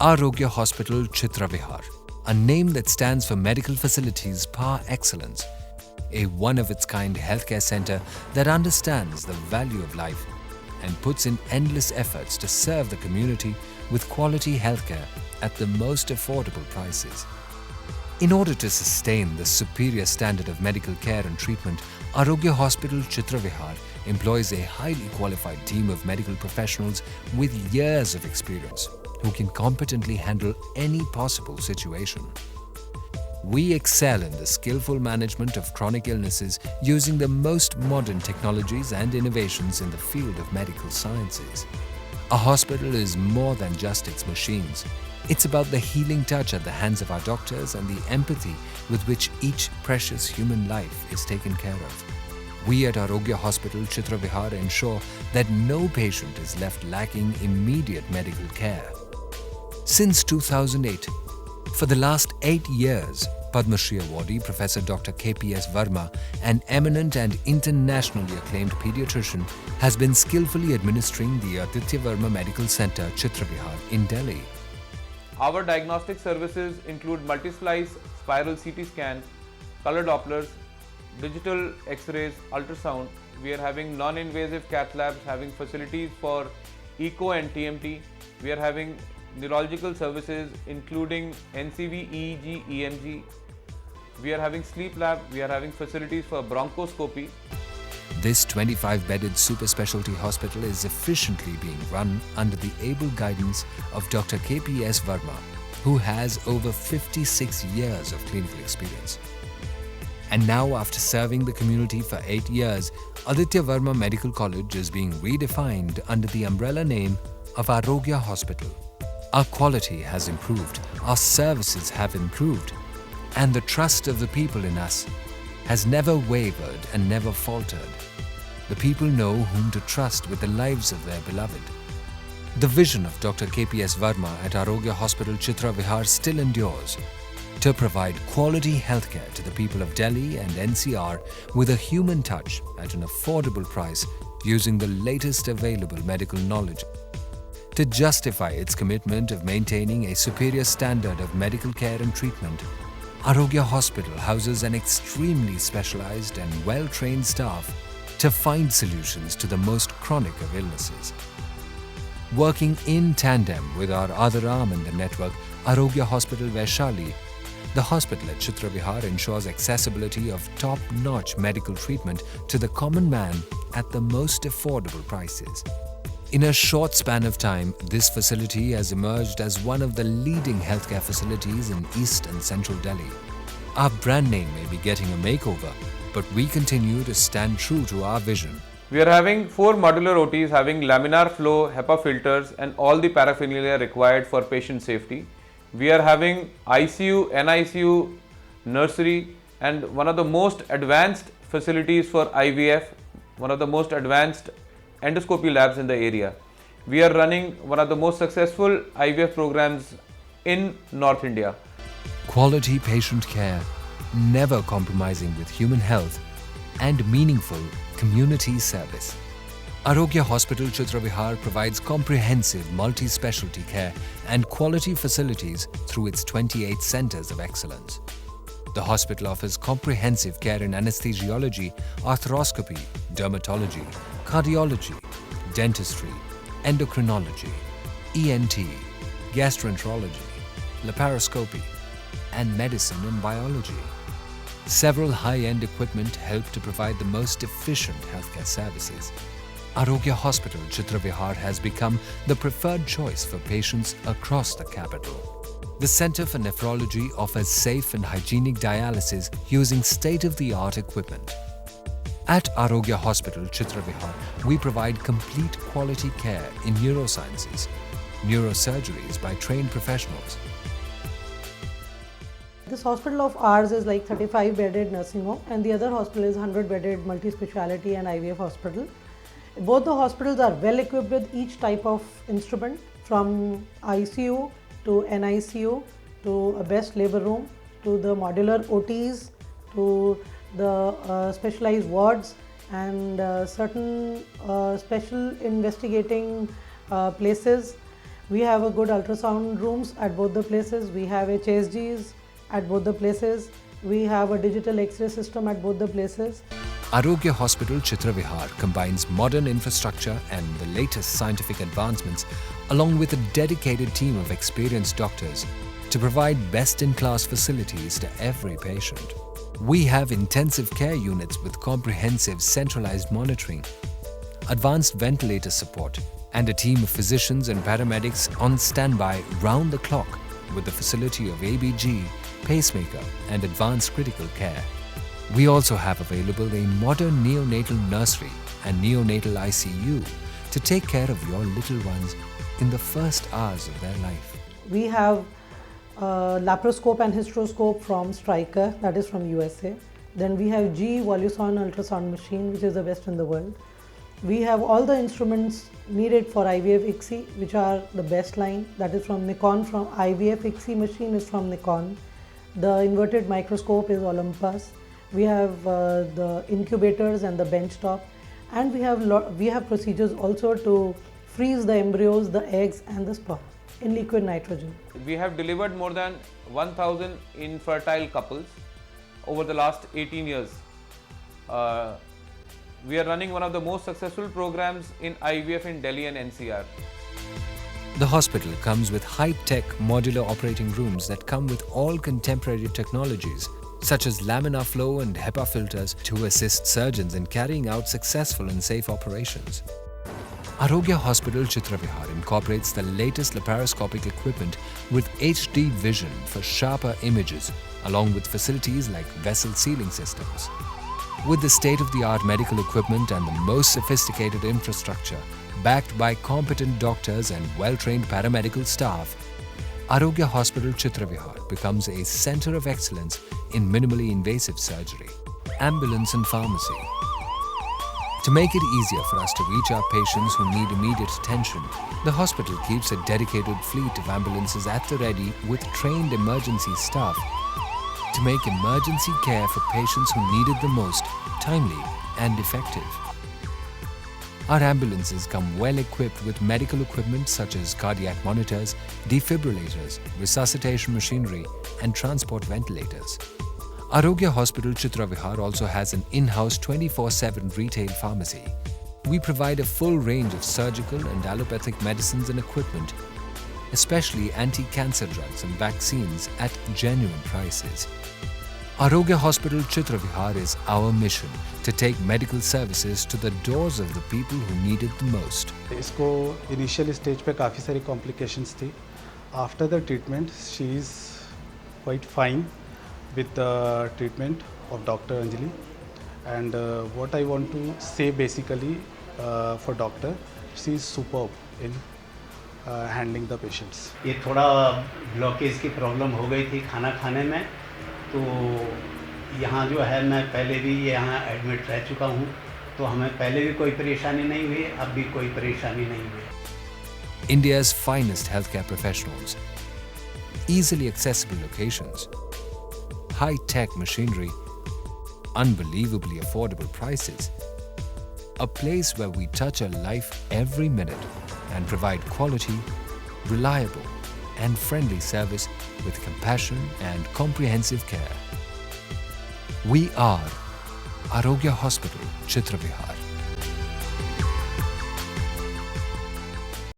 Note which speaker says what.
Speaker 1: Arogya Hospital Chitra Vihar, a name that stands for medical facilities par excellence, a one-of-its-kind healthcare center that understands the value of life and puts in endless efforts to serve the community with quality healthcare at the most affordable prices. In order to sustain the superior standard of medical care and treatment, Arogya Hospital Chitra Vihar employs a highly qualified team of medical professionals with years of experience who can competently handle any possible situation. We excel in the skillful management of chronic illnesses using the most modern technologies and innovations in the field of medical sciences. A hospital is more than just its machines. It's about the healing touch at the hands of our doctors and the empathy with which each precious human life is taken care of. We at Arogya Hospital Chitra Vihar ensure that no patient is left lacking immediate medical care. Since 2008, for the last 8 years, Padma Shri awardee Professor Dr. KPS Verma, an eminent and internationally acclaimed pediatrician, has been skillfully administering the Aditya Verma Medical Center, Chitra Vihar in Delhi.
Speaker 2: Our diagnostic services include multi-slice, spiral CT scan, color Dopplers, digital X-rays, ultrasound. We are having non-invasive cath labs, having facilities for echo and TMT. We are having neurological services including NCV, EEG, EMG. We are having sleep lab. We are having facilities for bronchoscopy.
Speaker 1: This 25-bedded super specialty hospital is efficiently being run under the able guidance of Dr. KPS Verma, who has over 56 years of clinical experience. And now, after serving the community for 8 years, Aditya Verma Medical College is being redefined under the umbrella name of Arogya Hospital. Our quality has improved, our services have improved, and the trust of the people in us has never wavered and never faltered. The people know whom to trust with the lives of their beloved. The vision of Dr. KPS Verma at Arogya Hospital Chitra Vihar still endures to provide quality healthcare to the people of Delhi and NCR with a human touch at an affordable price using the latest available medical knowledge. To justify its commitment of maintaining a superior standard of medical care and treatment, Arogya Hospital houses an extremely specialized and well-trained staff to find solutions to the most chronic of illnesses. Working in tandem with our other arm in the network, Arogya Hospital Vaishali, the hospital at Chitra Vihar ensures accessibility of top-notch medical treatment to the common man at the most affordable prices. In a short span of time, this facility has emerged as one of the leading healthcare facilities in East and Central Delhi. Our brand name may be getting a makeover, but we continue to stand true to our vision.
Speaker 2: We are having 4 modular OTs having laminar flow, HEPA filters and all the paraphernalia required for patient safety. We are having ICU, NICU, nursery and one of the most advanced facilities for IVF, one of the most advanced endoscopy labs in the area. We are running one of the most successful IVF programs in North India.
Speaker 1: Quality patient care, never compromising with human health, and meaningful community service. Arogya Hospital Chitra Vihar provides comprehensive multi-specialty care and quality facilities through its 28 centers of excellence. The hospital offers comprehensive care in anesthesiology, arthroscopy, dermatology, cardiology, dentistry, endocrinology, ENT, gastroenterology, laparoscopy, and medicine and biology. Several high-end equipment help to provide the most efficient healthcare services. Arogya Hospital Chitra Vihar has become the preferred choice for patients across the capital. The Center for Nephrology offers safe and hygienic dialysis using state-of-the-art equipment. At Arogya Hospital Chitra Vihar, we provide complete quality care in neurosciences, neurosurgeries by trained professionals.
Speaker 3: This hospital of ours is like 35-bedded nursing home and the other hospital is 100-bedded multi-speciality and IVF hospital. Both the hospitals are well equipped with each type of instrument from ICU to NICU to a best labor room to the modular OTs to the specialized wards and certain special investigating places. We have a good ultrasound rooms at both the places. We have HSGs at both the places. We have a digital X-ray system at both the places.
Speaker 1: Arogya Hospital Chitravihar combines modern infrastructure and the latest scientific advancements along with a dedicated team of experienced doctors to provide best-in-class facilities to every patient. We have intensive care units with comprehensive centralized monitoring, advanced ventilator support, and a team of physicians and paramedics on standby round the clock with the facility of ABG, pacemaker, and advanced critical care. We also have available a modern neonatal nursery and neonatal ICU to take care of your little ones in the first hours of their life.
Speaker 3: We have laparoscope and hysteroscope from Stryker, that is from USA. Then we have GE Voluson ultrasound machine, which is the best in the world. We have all the instruments needed for IVF ICSI, which are the best line, that is from Nikon. From IVF ICSI machine is from Nikon. The inverted microscope is Olympus. We have the incubators and the benchtop, and we have procedures also to freeze the embryos, the eggs, and the sperm in liquid nitrogen.
Speaker 2: We have delivered more than 1,000 infertile couples over the last 18 years. We are running one of the most successful programs in IVF in Delhi and NCR.
Speaker 1: The hospital comes with high-tech modular operating rooms that come with all contemporary technologies such as laminar flow and HEPA filters to assist surgeons in carrying out successful and safe operations. Arogya Hospital Chitravihar incorporates the latest laparoscopic equipment with HD vision for sharper images, along with facilities like vessel sealing systems. With the state-of-the-art medical equipment and the most sophisticated infrastructure, backed by competent doctors and well-trained paramedical staff, Arogya Hospital Chitravihar becomes a center of excellence in minimally invasive surgery, ambulance and pharmacy. To make it easier for us to reach our patients who need immediate attention, the hospital keeps a dedicated fleet of ambulances at the ready with trained emergency staff to make emergency care for patients who need it the most timely and effective. Our ambulances come well equipped with medical equipment such as cardiac monitors, defibrillators, resuscitation machinery, and transport ventilators. Arogya Hospital Chitravihar also has an in-house 24/7 retail pharmacy. We provide a full range of surgical and allopathic medicines and equipment, especially anti-cancer drugs and vaccines at genuine prices. Arogya Hospital Chitravihar is our mission to take medical services to the doors of the people who need it the most.
Speaker 4: इसको initial stage पे काफ़ी सारी complications थी. After the treatment, she is quite fine with the treatment of Dr. Anjali. And what I want to say basically for doctor, she is superb in handling the patients.
Speaker 5: ये थोड़ा blockage की problem हो गई थी खाना खाने में, तो यहाँ जो है मैं पहले भी यहाँ एडमिट रह चुका हूँ, तो हमें पहले भी कोई परेशानी नहीं हुई, अब भी कोई परेशानी नहीं हुई.
Speaker 1: India's finest healthcare professionals, easily accessible locations, high-tech machinery, unbelievably affordable prices, a place where we touch a life every minute and provide quality, reliable, and friendly service with compassion and comprehensive care. We are Arogya Hospital, Chitravihar.